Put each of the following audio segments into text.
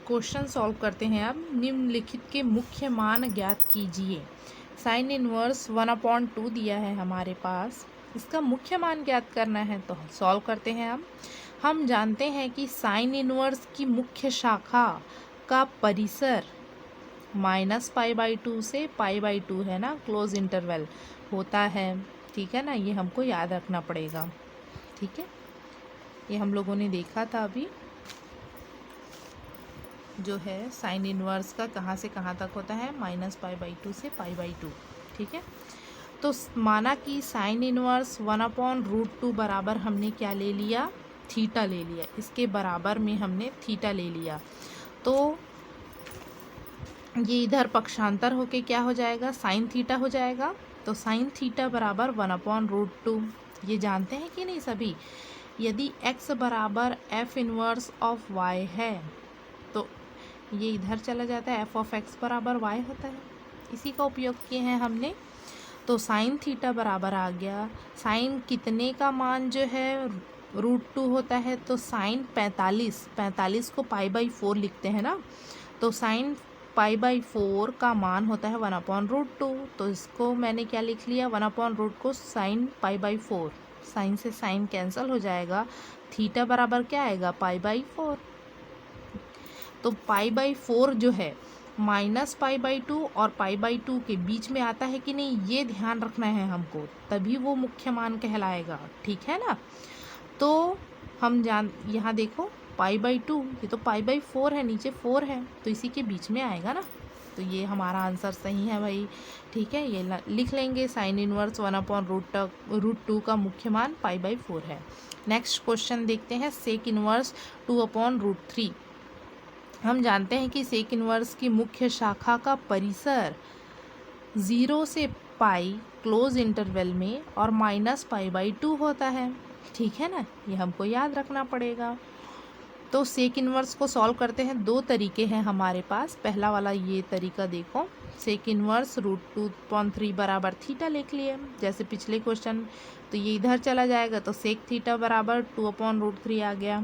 Question solve करते हैं। अब निम्नलिखित के मुख्य मान ज्ञात कीजिए। साइन इनवर्स 1/2 दिया है हमारे पास, इसका मुख्य मान ज्ञात करना है, तो सॉल्व करते हैं। अब हम जानते हैं कि साइन इनवर्स की मुख्य शाखा का परिसर -π/2 से π/2 है ना, क्लोज इंटरवल होता है। ठीक है ना, ये हमको याद रखना पड़ेगा। ठीक है, ये हम लोगों ने देखा था अभी, जो है साइन इनवर्स का कहाँ से कहाँ तक होता है, -π/2 से π/2। ठीक है, तो माना कि साइन इनवर्स 1/√2 बराबर हमने क्या ले लिया, थीटा ले लिया। इसके बराबर में हमने थीटा ले लिया, तो ये इधर पक्षांतर होके क्या हो जाएगा, साइन थीटा हो जाएगा। तो साइन थीटा बराबर 1/√2। ये जानते हैं कि नहीं सभी, यदि x बराबर f इनवर्स ऑफ y है तो ये इधर चला जाता है, f ऑफ x बराबर y होता है। इसी का उपयोग किए हैं हमने। तो साइन थीटा बराबर आ गया, साइन कितने का मान जो है √2 होता है, तो साइन 45 को π/4 लिखते हैं ना, तो साइन π/4 का मान होता है 1/√2। तो इसको मैंने क्या लिख लिया, 1/√2 को साइन π/4, साइन से साइन कैंसिल हो जाएगा, थीटा बराबर क्या आएगा, π/4। तो π/4 जो है -π/2 और π/2 के बीच में आता है कि नहीं, ये ध्यान रखना है हमको, तभी वो मुख्य मान कहलाएगा। ठीक है ना, तो हम यहाँ देखो π/2, ये तो π/4 है, नीचे 4 है, तो इसी के बीच में आएगा ना, तो ये हमारा आंसर सही है भाई। ठीक है, ये लिख लेंगे, साइन इनवर्स 1/√2 का मुख्य मान π/4 है। नेक्स्ट क्वेश्चन देखते हैं, सेक इनवर्स 2/√3। हम जानते हैं कि सेक इनवर्स की मुख्य शाखा का परिसर 0 से पाई क्लोज इंटरवल में और -π/2 होता है। ठीक है ना, ये हमको याद रखना पड़ेगा। तो सेक इनवर्स को सॉल्व करते हैं, दो तरीके हैं हमारे पास। पहला वाला ये तरीका देखो, सेक इनवर्स √2/3 बराबर थीटा लिख लिए जैसे पिछले क्वेश्चन, तो ये इधर चला जाएगा, तो सेक थीटा बराबर 2/√3 आ गया।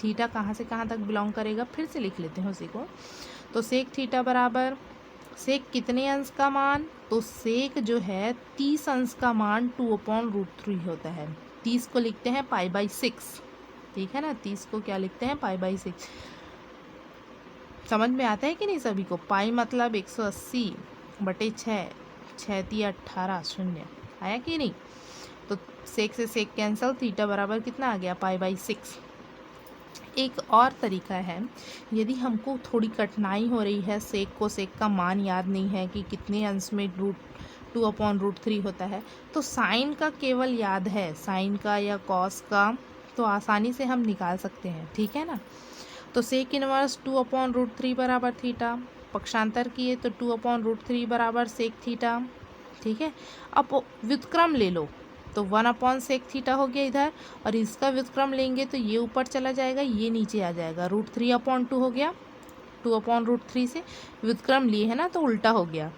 थीटा कहाँ से कहाँ तक बिलोंग करेगा, फिर से लिख लेते हैं उसी को। तो सेक थीटा बराबर, सेक कितने अंश का मान, तो सेक जो है 30 अंश का मान 2/√3 होता है। 30 को लिखते हैं π/6। ठीक है ना, 30 को क्या लिखते हैं, π/6। समझ में आता है कि नहीं सभी को, पाई मतलब 180/6, 6 18 शून्य आया कि नहीं। तो सेक से सेक कैंसल, थीटा बराबर कितना आ गया, π/6। एक और तरीका है, यदि हमको थोड़ी कठिनाई हो रही है, सेक को सेक का मान याद नहीं है कि कितने अंश में √2/√3 होता है, तो साइन का केवल याद है, साइन का या कॉस का, तो आसानी से हम निकाल सकते हैं। ठीक है ना, तो सेक इनवर्स 2/√3 बराबर थीटा, पक्षांतर किए तो 2/√3 बराबर सेक थीटा। ठीक है, अब व्युत्क्रम ले लो, तो 1/sec थीटा हो गया इधर, और इसका व्युत्क्रम लेंगे तो ये ऊपर चला जाएगा, ये नीचे आ जाएगा, √3/2 हो गया। 2/√3 से व्युत्क्रम लिए है ना, तो उल्टा हो गया,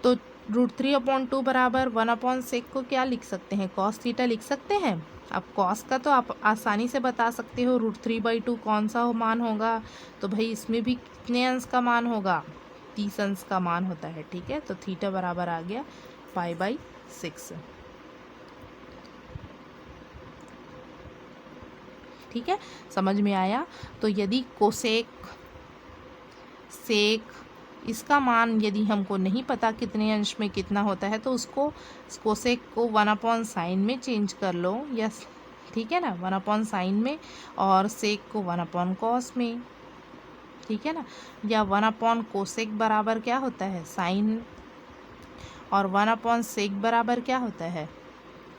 तो √3/2 बराबर 1/sec को क्या लिख सकते हैं, cos थीटा लिख सकते हैं। अब cos का तो आप आसानी से बता सकते हो, √3/2 कौन सा मान होगा, तो भाई इसमें भी कितने अंश का मान होगा, 30 अंश का मान होता है। ठीक है, तो थीटा बराबर आ गया π/6। ठीक है, समझ में आया। तो यदि कोसेक सेक इसका मान यदि हमको नहीं पता कितने अंश में कितना होता है, तो उसको कोसेक को 1/sin में चेंज कर लो, यस। ठीक है ना, 1/sin में, और सेक को 1/cos में। ठीक है ना, या 1/कोसेक बराबर क्या होता है, साइन, और 1/sec बराबर क्या होता है,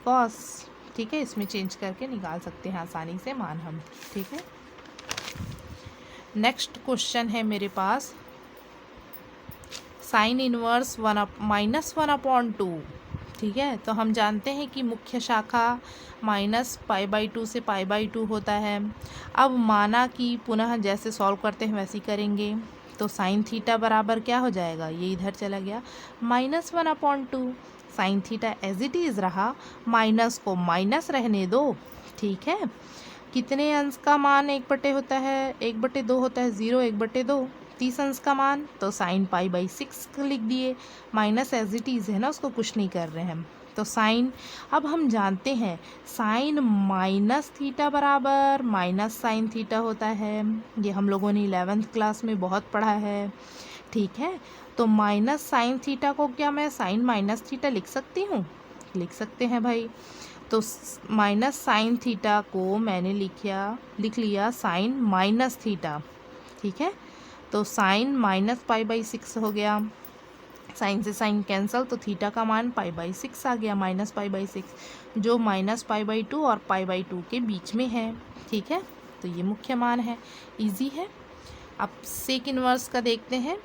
कॉस। ठीक है, इसमें चेंज करके निकाल सकते हैं आसानी से मान हम। ठीक है, नेक्स्ट क्वेश्चन है मेरे पास, साइन इनवर्स -1/2। ठीक है, तो हम जानते हैं कि मुख्य शाखा -π/2 से π/2 होता है। अब माना कि पुनः जैसे सॉल्व करते हैं वैसे ही करेंगे, तो साइन थीटा बराबर क्या हो जाएगा, ये इधर चला गया, -1/2। Sine theta as it is रहा, माइनस को माइनस रहने दो। ठीक है, कितने अंश का मान 1/2 होता है? 1/2 होता है 0, 1/2 30 अंश का मान, तो साइन π/6 लिख दिए। माइनस एज इट इज़ है ना, उसको कुछ नहीं कर रहे हैं हम। तो साइन, अब हम जानते हैं साइन माइनस थीटा बराबर माइनस साइन थीटा होता है। ये हम लोगों ने 11th क्लास में बहुत पढ़ा है, ठीक है। तो माइनस साइन थीटा को क्या मैं साइन माइनस थीटा लिख सकती हूँ? लिख सकते हैं भाई। तो माइनस साइन थीटा को मैंने लिख लिया साइन माइनस थीटा, ठीक है। तो साइन माइनस π/6 हो गया, साइन से साइन कैंसल, तो थीटा का मान π/6 आ गया, माइनस π/6, जो माइनस π/2 और π/2 के बीच में है, ठीक है। तो ये मुख्य मान है, इजी है। अब सेक इनवर्स का देखते हैं,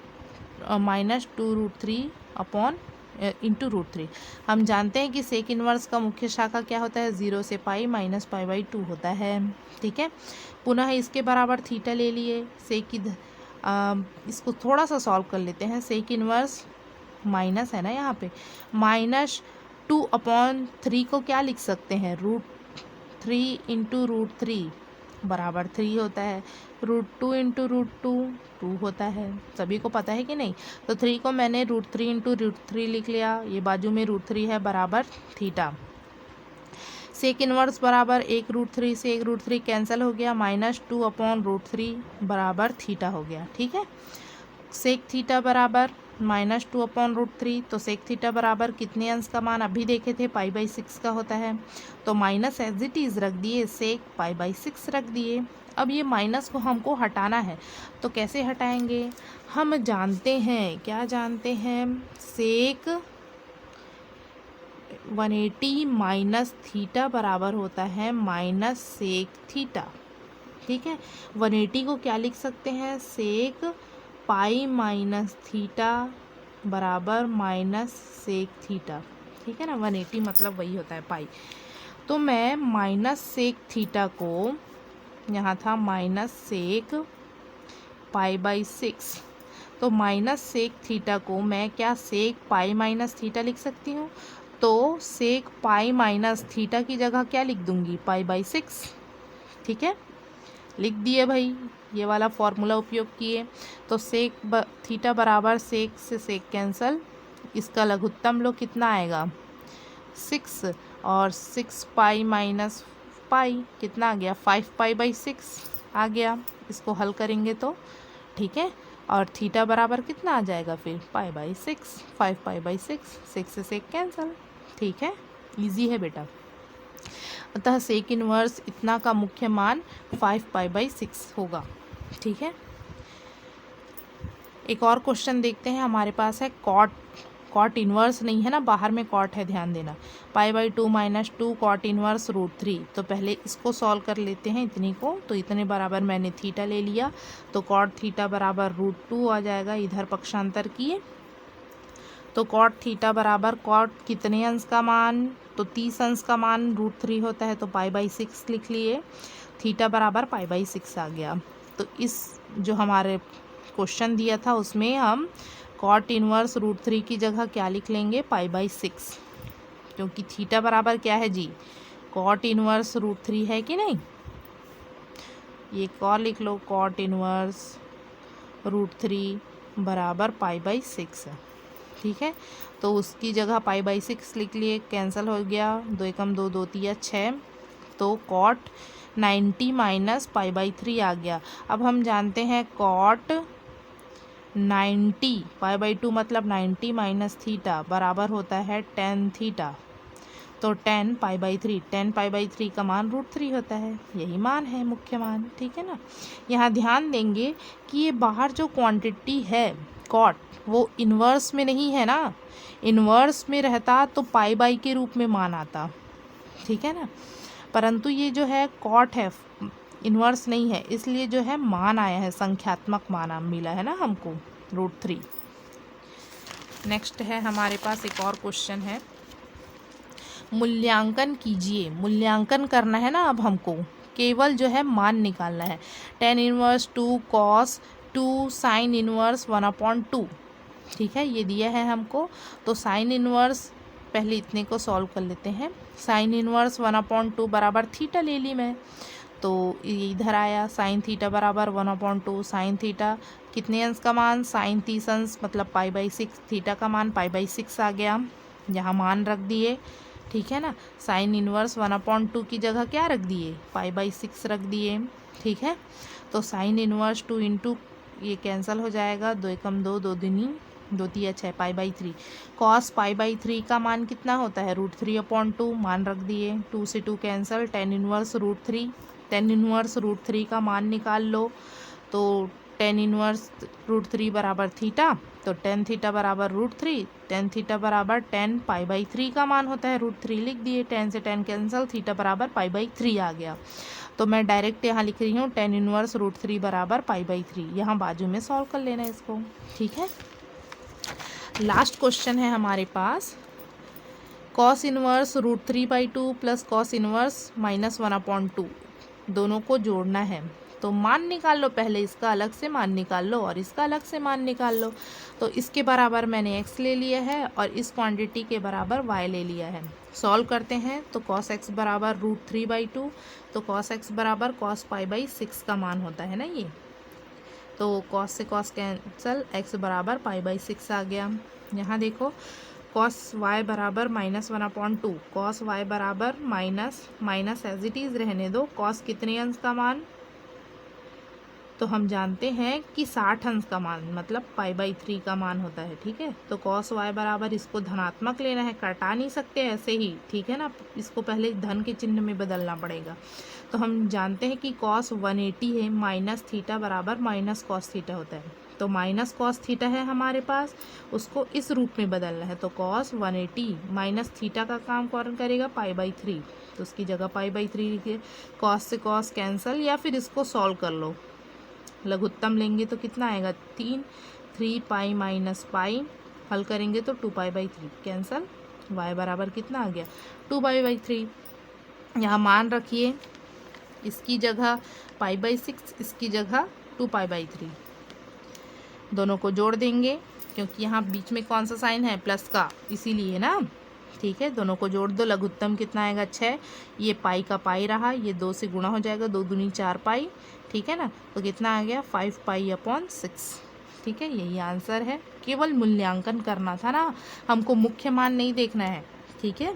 -2√3 अपॉन इंटू √3। हम जानते हैं कि सेक इनवर्स का मुख्य शाखा क्या होता है? 0 से पाई माइनस π/2 होता है, ठीक है। पुनः इसके बराबर थीटा ले लिए, सेक इसको थोड़ा सा सॉल्व कर लेते हैं। सेक इनवर्स माइनस है ना यहाँ पे, -2/3 को क्या लिख सकते हैं? √3 इंटू √3 बराबर 3 होता है, √2 इंटू √2 2 होता है, सभी को पता है कि नहीं। तो 3 को मैंने √3 इंटू √3 लिख लिया, ये बाजू में √3 है, बराबर थीटा। सेक इनवर्स बराबर 1√3 से 1√3 कैंसिल हो गया, -2/√3 बराबर थीटा हो गया, ठीक है। सेक थीटा बराबर -2/√3, तो सेक थीटा बराबर कितने अंश का मान अभी देखे थे? π/6 का होता है, तो माइनस एज इट इज़ रख दिए, सेक π/6 रख दिए। अब ये माइनस को हमको हटाना है, तो कैसे हटाएंगे? हम जानते हैं, क्या जानते हैं? सेक 180 माइनस थीटा बराबर होता है माइनस सेक थीटा, ठीक है। 180 को क्या लिख सकते हैं? सेक पाई माइनस थीटा बराबर माइनस सेक थीटा, ठीक है ना। 180 मतलब वही होता है पाई। तो मैं माइनस सेक थीटा को, यहाँ था माइनस सेक π/6, तो माइनस सेक थीटा को मैं क्या सेक पाई माइनस थीटा लिख सकती हूँ? तो सेक पाई माइनस थीटा की जगह क्या लिख दूंगी? π/6, ठीक है। लिख दिए भाई, ये वाला फॉर्मूला उपयोग किए। तो सेक थीटा बराबर सेक से सेक कैंसल, इसका लघुत्तम लो कितना आएगा? 6, और 6 पाई माइनस पाई कितना आ गया? 5π/6 आ गया। इसको हल करेंगे तो, ठीक है। और थीटा बराबर कितना आ जाएगा फिर? π/6, 5π/6, 6 से सेक कैंसल, ठीक है। इजी है बेटा। अतः सेक इनवर्स इतना का मुख्य मान 5π/6 होगा, ठीक है। एक और क्वेश्चन देखते हैं, हमारे पास है कॉट इनवर्स नहीं है ना, बाहर में कॉट है, ध्यान देना। π/2 - 2 कॉट इनवर्स √3। तो पहले इसको सॉल्व कर लेते हैं, इतनी को। तो इतने बराबर मैंने थीटा ले लिया, तो कॉट थीटा बराबर √2 आ जाएगा, इधर पक्षांतर किए। तो कॉट थीटा बराबर कॉट कितने अंश का मान? तो 30 अंश का मान √3 होता है, तो π/6 लिख लिए। थीटा बराबर π/6 आ गया। तो इस जो हमारे क्वेश्चन दिया था उसमें हम कॉट इनवर्स √3 की जगह क्या लिख लेंगे? π/6, क्योंकि थीटा बराबर क्या है जी? कॉट इनवर्स √3 है कि नहीं। ये एक और लिख लो, कॉट इनवर्स √3 बराबर π/6 है, ठीक है। तो उसकी जगह π/6 लिख लिए, कैंसिल हो गया, 2 एकम 2, 2 तिया 6, तो कॉट 90 माइनस π/3 आ गया। अब हम जानते हैं कॉट 90 π/2 मतलब 90 माइनस थीटा बराबर होता है tan थीटा। तो 10 π/3, 10 π/3 का मान √3 होता है, यही मान है मुख्य मान, ठीक है ना। यहाँ ध्यान देंगे कि ये बाहर जो क्वांटिटी है कॉट, वो इन्वर्स में नहीं है ना। इन्वर्स में रहता तो π/, के रूप में मान आता, ठीक है ना। परंतु ये जो है कॉट है, इन्वर्स नहीं है, इसलिए जो है मान आया है, संख्यात्मक मान मिला है ना हमको, √3। नेक्स्ट है हमारे पास एक और क्वेश्चन है, मूल्यांकन कीजिए। मूल्यांकन करना है ना, अब हमको केवल जो है मान निकालना है। tan inverse 2 cos 2 sin inverse 1/2, ठीक है, ये दिया है हमको। तो sin इनवर्स पहले इतने को सॉल्व कर लेते हैं। sin इनवर्स 1/2 बराबर थीटा ले ली मैं, तो इधर आया साइन थीटा बराबर 1/2 साइन थीटा, कितने अंश का मान, साइन 30 अंश मतलब π/6, थीटा का मान π/6 आ गया, यहाँ मान रख दिए, ठीक है ना। साइन इनवर्स 1/2 की जगह क्या रख दिए, π/6 रख दिए, ठीक है। तो साइन इनवर्स 2 इंटू ये कैंसिल हो जाएगा, 2 एकम 2, 2 दूनी 2 तिया 6, π/3। कॉस π/3 का मान कितना होता है, √3/2, मान रख दिए, 2 से 2 cancel, tan inverse √3, tan inverse √3 का मान निकाल लो, तो tan इनवर्स √3 बराबर थीटा, तो tan थीटा बराबर √3, tan थीटा बराबर tan π/3 का मान होता है √3, लिख दिए, tan से tan कैंसिल, थीटा बराबर π/3 आ गया। तो मैं डायरेक्ट यहाँ लिख रही हूँ tan इनवर्स √3 बराबर π/3, यहाँ बाजू में सॉल्व कर लेना है इसको, ठीक है। लास्ट क्वेश्चन है हमारे पास, cos inverse √3/2 plus cos inverse -1/2, दोनों को जोड़ना है। तो मान निकाल लो, पहले इसका अलग से मान निकाल लो और इसका अलग से मान निकाल लो। तो इसके बराबर मैंने x ले लिया है और इस क्वांटिटी के बराबर y ले लिया है। सॉल्व करते हैं तो cos x बराबर √3/2, तो cos x बराबर cos π/6 का मान होता है ना ये, तो cos से cos कैंसल, x बराबर π/6 आ गया। यहाँ देखो cos y बराबर -1/2, cos y बराबर माइनस एज इट इज़ रहने दो, cos कितने अंश का मान, तो हम जानते हैं कि 60 अंश का मान मतलब π/3 का मान होता है, ठीक है। तो cos y बराबर, इसको धनात्मक लेना है, कटा नहीं सकते ऐसे ही, ठीक है ना, इसको पहले धन के चिन्ह में बदलना पड़ेगा। तो हम जानते हैं कि cos 180 है, माइनस थीटा बराबर माइनस cos थीटा होता है, तो माइनस cos थीटा है हमारे पास, उसको इस रूप में बदलना है। तो cos 180 माइनस थीटा का काम कौन करेगा, π/3, तो उसकी जगह π/3 लिखिए, cos से cos कैंसल, या फिर इसको सॉल्व कर लो, लघुत्तम लेंगे तो कितना आएगा, 3π माइनस पाई, हल करेंगे तो 2π/3 कैंसल, y बराबर कितना आ गया, 2π/3। यहाँ मान रखिए, इसकी जगह π/6, इसकी जगह 2π/3, दोनों को जोड़ देंगे क्योंकि यहाँ बीच में कौन सा साइन है, प्लस का, इसीलिए ना, ठीक है। दोनों को जोड़ दो, लघुत्तम कितना आएगा 6, ये पाई का पाई रहा, ये 2 से गुणा हो जाएगा, 2 दूनी 4 पाई, ठीक है ना। तो कितना आ गया 5π/6, ठीक है, यही आंसर है। केवल मूल्यांकन करना था ना, हमको मुख्य मान नहीं देखना है, ठीक है।